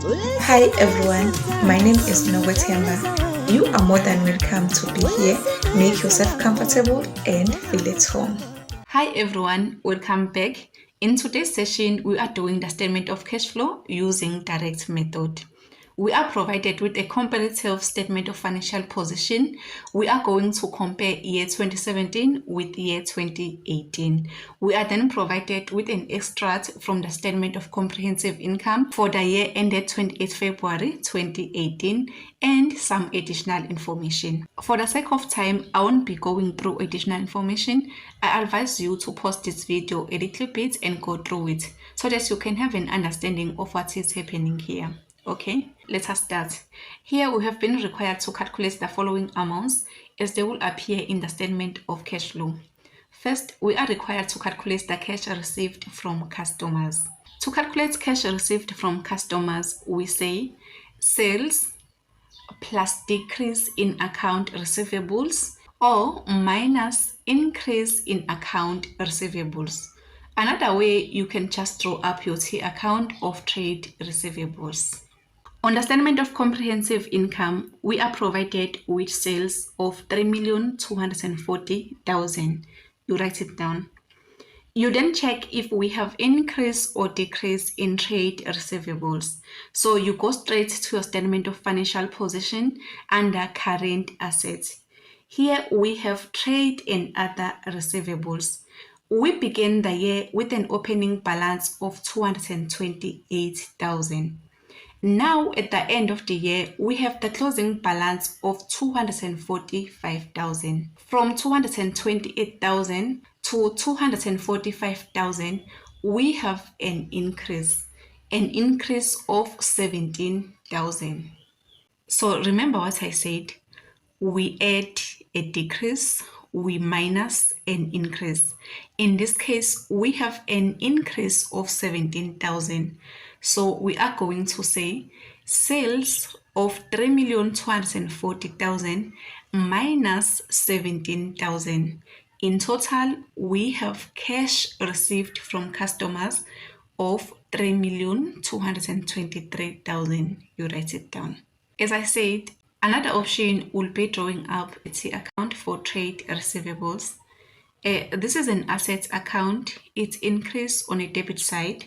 Hi everyone, my name is Nogotemba. You are more than welcome to be here. Make yourself comfortable and feel at home. Hi everyone, welcome back. In today's session, we are doing the statement of cash flow using direct method. We are provided with a comparative statement of financial position. We are going to compare year 2017 with year 2018. We are then provided with an extract from the statement of comprehensive income for the year ended 28 February 2018 and some additional information. For the sake of time, I won't be going through additional information. I advise you to pause this video a little bit and go through it so that you can have an understanding of what is happening here. Okay, let us start. Here we have been required to calculate the following amounts as they will appear in the statement of cash flow. First, we are required to calculate the cash received from customers. To calculate cash received from customers, we say sales plus decrease in account receivables or minus increase in account receivables. Another way, you can just draw up your T account of trade receivables. On the statement of comprehensive income, we are provided with sales of 3,240,000. You write it down. You then check if we have increase or decrease in trade receivables. So you go straight to your statement of financial position under current assets. Here we have trade and other receivables. We begin the year with an opening balance of 228,000. Now, at the end of the year, we have the closing balance of 245,000. From 228,000 to 245,000, we have an increase of 17,000. So remember what I said, we add a decrease, we minus an increase. In this case, we have an increase of 17,000. So we are going to say sales of 3,240,000 minus 17,000. In total, we have cash received from customers of 3,223,000. You write it down. As I said, another option will be drawing up the account for trade receivables. This is an assets account. It increase on a debit side,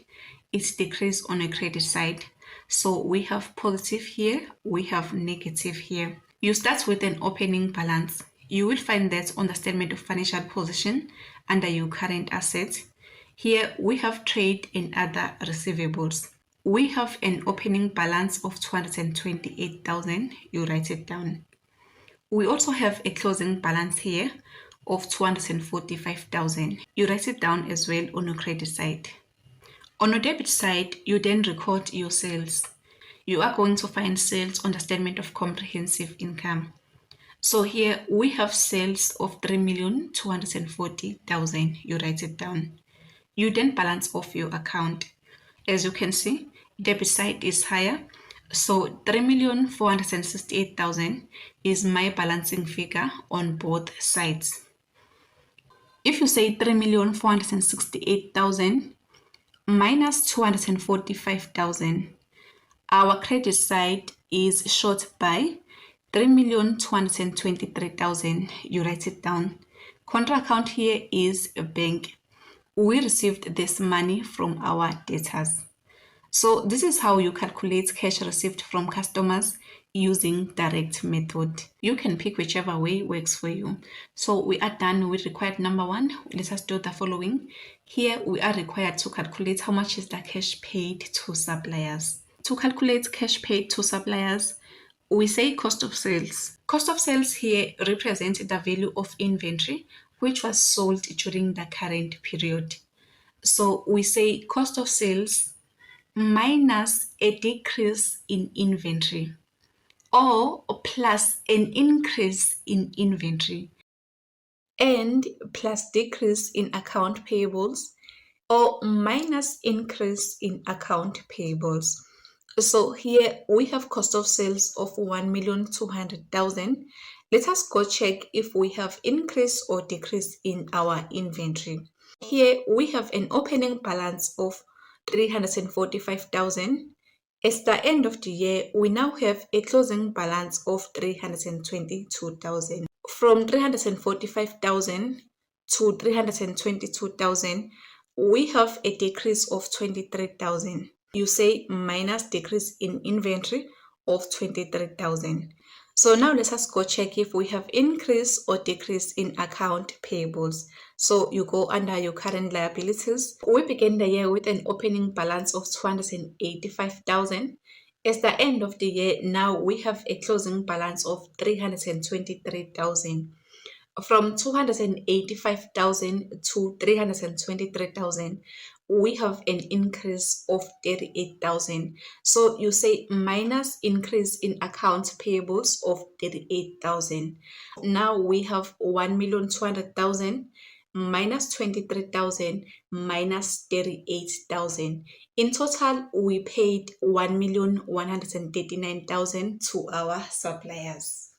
it decrease on a credit side. So we have positive here, we have negative here. You start with an opening balance. You will find that on the statement of financial position under your current assets. Here we have trade and other receivables. We have an opening balance of 228,000. You write it down. We also have a closing balance here of 245,000. You write it down as well on your credit side. On your debit side, you then record your sales. You are going to find sales on the statement of comprehensive income. So here we have sales of 3,240,000. You write it down. You then balance off your account. As you can see, debit side is higher. So 3,468,000 is my balancing figure on both sides. If you say 3,468,000 minus 245,000, our credit side is short by 3,223,000. You write it down. Contra account here is a bank. We received this money from our debtors. So this is how you calculate cash received from customers using direct method. You can pick whichever way works for you. So we are done with required number 1. Let us do the following. Here we are required to calculate how much is the cash paid to suppliers. To calculate cash paid to suppliers, we say cost of sales. Cost of sales here represents the value of inventory which was sold during the current period. So we say cost of sales minus a decrease in inventory or plus an increase in inventory and plus decrease in account payables or minus increase in account payables. So here we have cost of sales of 1,200,000. Let us go check if we have increase or decrease in our inventory. Here we have an opening balance of 345,000 At the end of the year, we now have a closing balance of 322,000. From 345,000 to 322,000, we have a decrease of 23,000. You say minus decrease in inventory of 23,000. So now let us go check if we have increase or decrease in account payables. So you go under your current liabilities. We begin the year with an opening balance of 285,000. At the end of the year, now we have a closing balance of 323,000. From 285,000 to 323,000, we have an increase of 38,000. So you say minus increase in accounts payables of 38,000. Now we have 1,200,000 minus 23,000 minus 38,000. In total, we paid 1,139,000 to our suppliers.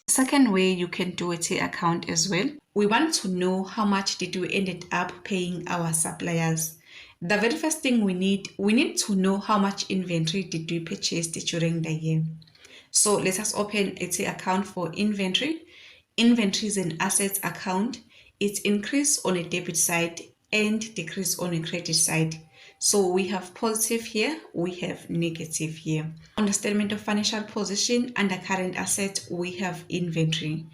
Second way you can do a T account as well. We want to know how much did we ended up paying our suppliers. The very first thing we need to know how much inventory did we purchase during the year. So let us open a T account for inventory. Inventory is an assets account. It's increase on a debit side and decrease on a credit side. So we have positive here, we have negative here. On the statement of financial position, under current asset, we have inventory.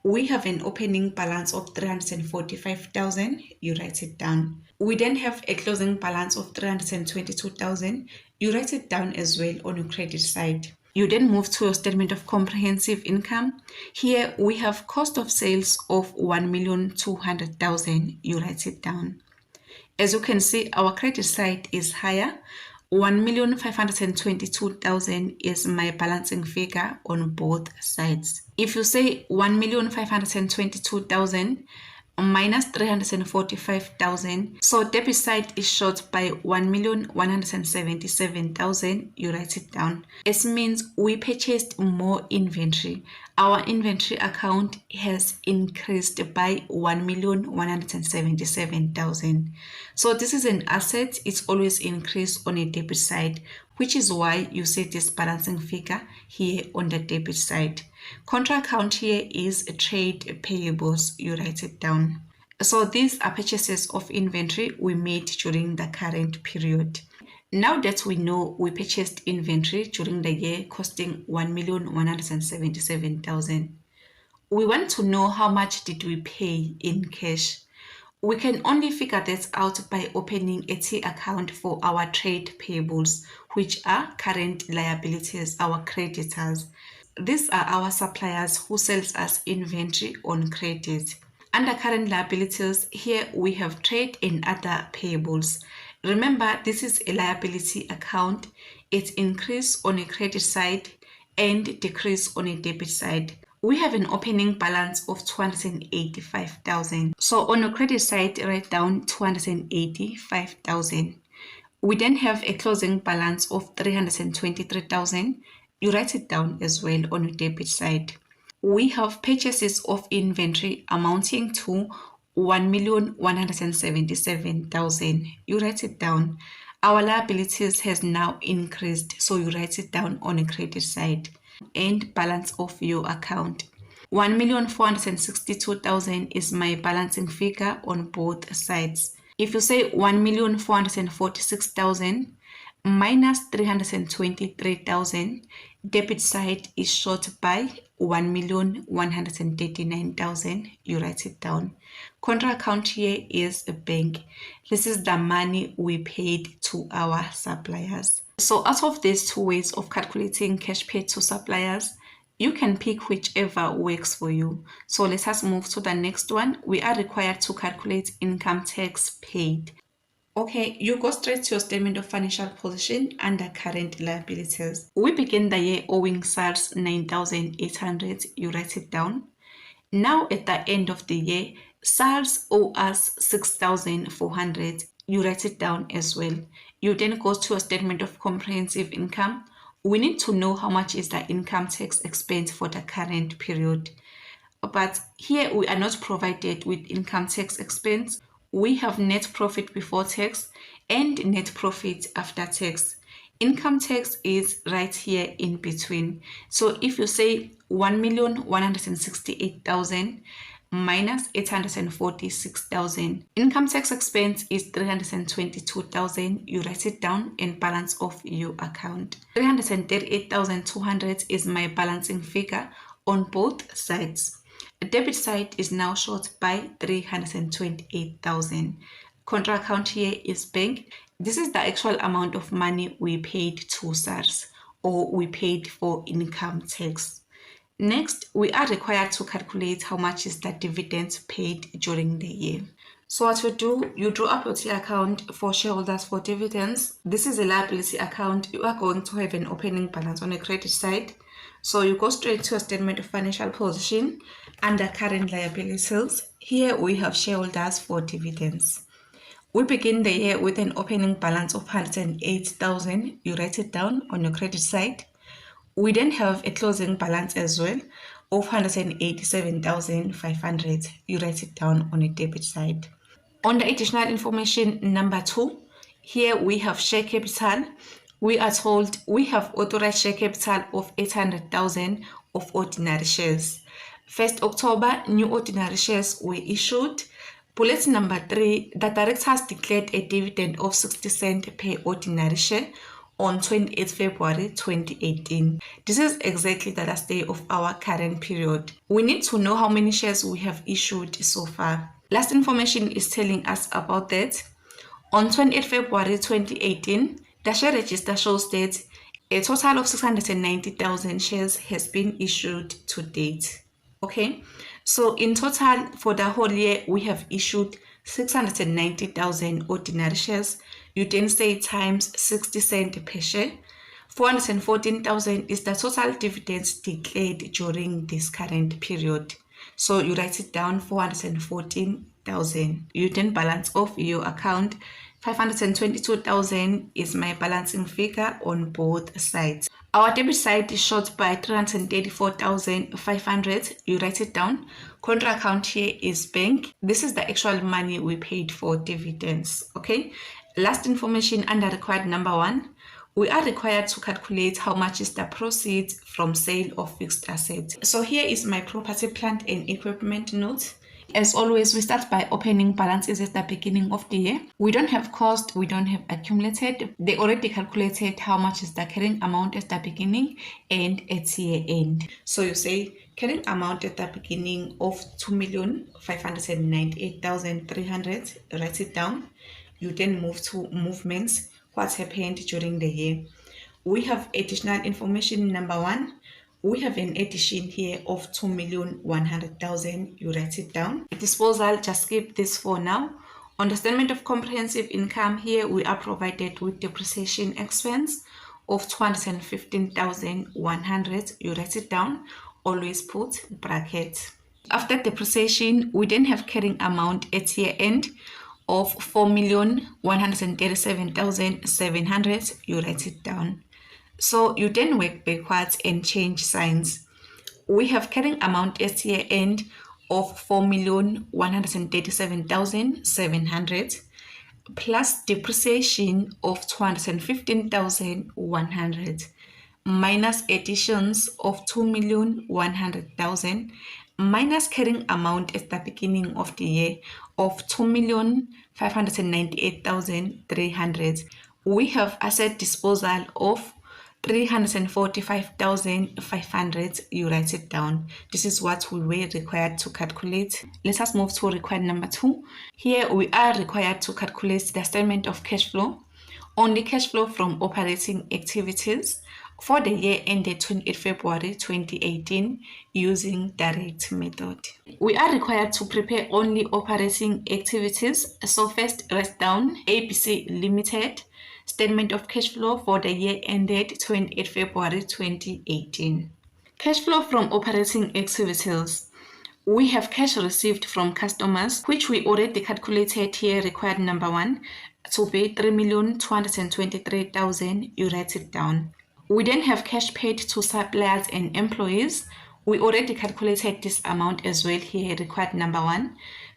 We have an opening balance of 345,000. You write it down. We then have a closing balance of 322,000. You write it down as well on your credit side. You then move to your statement of comprehensive income. Here we have cost of sales of 1,200,000. You write it down. As you can see, our credit side is higher. 1,522,000 is my balancing figure on both sides. If you say 1,522,000 minus 345,000, so debit side is short by 1,177,000. You write it down. It means we purchased more inventory. Our inventory account has increased by 1,177,000. So this is an asset. It's always increased on a debit side, which is why you see this balancing figure here on the debit side. Contra account here is trade payables. You write it down. So these are purchases of inventory we made during the current period. Now that we know we purchased inventory during the year costing 1,177,000, we want to know how much did we pay in cash. We can only figure that out by opening a T account for our trade payables, which are current liabilities, our creditors. These are our suppliers who sells us inventory on credit. Under current liabilities, here we have trade and other payables. Remember, this is a liability account. It increase on a credit side and decrease on a debit side. We have an opening balance of 285,000. So on the credit side, write down 285,000. We then have a closing balance of 323,000. You write it down as well on your debit side. We have purchases of inventory amounting to 1,177,000. You write it down. Our liabilities has now increased, so you write it down on a credit side. And balance of your account. 1,462,000 is my balancing figure on both sides. If you say 1,446,000 minus 323,000, debit side is short by 1,139,000. You write it down. Contra account here is a bank. This is the money we paid to our suppliers. So out of these two ways of calculating cash paid to suppliers, you can pick whichever works for you. So let us move to the next one. We are required to calculate income tax paid. Okay, you go straight to your statement of financial position under current liabilities. We begin the year owing SARS 9,800. You write it down. Now at the end of the year, SARS owe us 6,400. You write it down as well. You then go to a statement of comprehensive income. We need to know how much is the income tax expense for the current period. But here we are not provided with income tax expense. We have net profit before tax and net profit after tax. Income tax is right here in between. So if you say 1,168,000 minus 846,000, income tax expense is 322,000. You write it down in balance of your account. 338,200 is my balancing figure on both sides. The debit side is now short by 328,000. Contra account here is bank. This is the actual amount of money we paid to SARS, or we paid for income tax. Next, we are required to calculate how much is the dividends paid during the year. So what you do, you draw up your T account for shareholders for dividends. This is a liability account. You are going to have an opening balance on the credit side. So you go straight to a statement of financial position under current liabilities. Here we have shareholders for dividends. We begin the year with an opening balance of 108,000. You write it down on your credit side. We then have a closing balance as well of 187,500. You write it down on the debit side. On the additional information number 2, here we have share capital. We are told we have authorized share capital of 800,000 of ordinary shares. 1st October, new ordinary shares were issued. Bullet number 3, the directors declared a dividend of 60 cents per ordinary share on 28 February 2018. This is exactly the last day of our current period. We need to know how many shares we have issued so far. Last information is telling us about that. On 28 February 2018, the share register shows that a total of 690,000 shares has been issued to date. Okay, so in total for the whole year, we have issued 690,000 ordinary shares. You then say times 60 cents per share. 414,000 is the total dividends declared during this current period. So you write it down, 414,000. You then balance off your account. 522,000 is my balancing figure on both sides. Our debit side is short by 334,500. You write it down. Contra account here is bank. This is the actual money we paid for dividends. Okay. Last information under required number 1. We are required to calculate how much is the proceeds from sale of fixed assets. So here is my property, plant and equipment note. As always, we start by opening balances at the beginning of the year. We don't have cost, we don't have accumulated. They already calculated how much is the carrying amount at the beginning and at year end. So you say carrying amount at the beginning of 2,598,300. Write it down. You then move to movements. What's happened during the year? We have additional information number 1. We have an addition here of 2,100,000. You write it down. Disposal, just skip this for now. On the statement of comprehensive income, here we are provided with depreciation expense of 215,100. You write it down. Always put bracket. After depreciation, we then have carrying amount at year end of 4,137,700. You write it down. So you then work backwards and change signs. We have carrying amount at year end of 4,137,700 plus depreciation of 215,100 minus additions of 2,100,000 minus carrying amount at the beginning of the year of 2,598,300. We have asset disposal of 345,500. You write it down. This is what we were required to calculate. Let us move to required number 2. Here we are required to calculate the statement of cash flow. Only cash flow from operating activities for the year ended 28 February 2018 using direct method. We are required to prepare only operating activities. So first, write down ABC Limited statement of cash flow for the year ended 28 February 2018. Cash flow from operating activities. We have cash received from customers, which we already calculated here, required number 1, to be 3,223,000. You write it down. We then have cash paid to suppliers and employees. We already calculated this amount as well here, required number 1,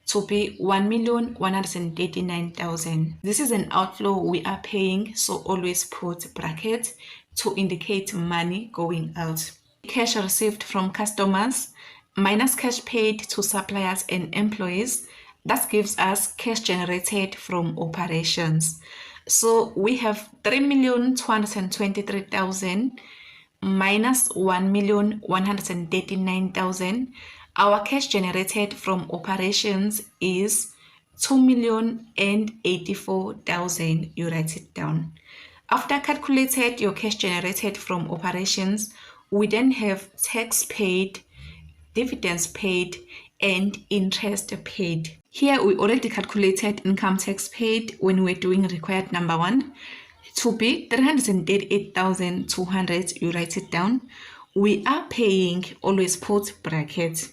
to be 1,139,000. This is an outflow we are paying, so always put bracket to indicate money going out. Cash received from customers minus cash paid to suppliers and employees, that gives us cash generated from operations. So we have 3,223,000 minus 1,139,000. Our cash generated from operations is 2,084,000. You write it down. After calculated your cash generated from operations, we then have tax paid, dividends paid, and interest paid. Here we already calculated income tax paid when we're doing required number 1 to be 338,200. You write it down. We are paying, always put brackets.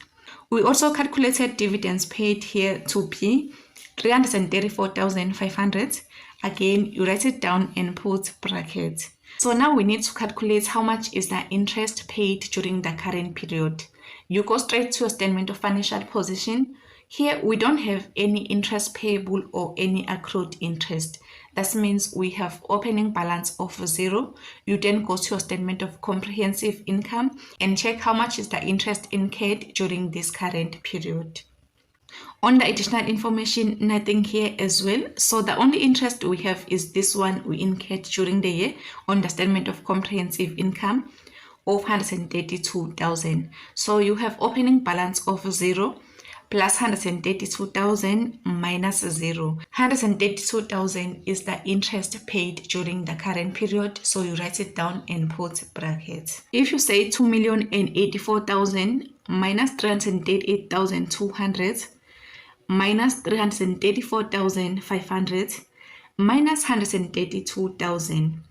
We also calculated dividends paid here to be 334,500. Again, you write it down and put brackets. So now we need to calculate how much is the interest paid during the current period. You go straight to your statement of financial position. Here we don't have any interest payable or any accrued interest. That means we have opening balance of 0. You then go to your statement of comprehensive income and check how much is the interest incurred during this current period. On the additional information, nothing here as well. So the only interest we have is this one we incurred during the year on the statement of comprehensive income of 132,000. So you have opening balance of 0 plus 132,000 minus 0. 132,000 is the interest paid during the current period, so you write it down and put brackets. If you say 2,084,000 minus 338,200 minus 334,500 minus 132,000,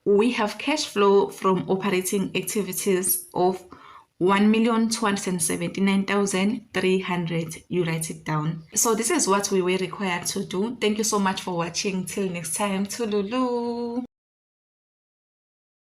we have cash flow from operating activities of 1,279,300. You write it down. So this is what we were required to do. Thank you so much for watching. Till next time, Tululu.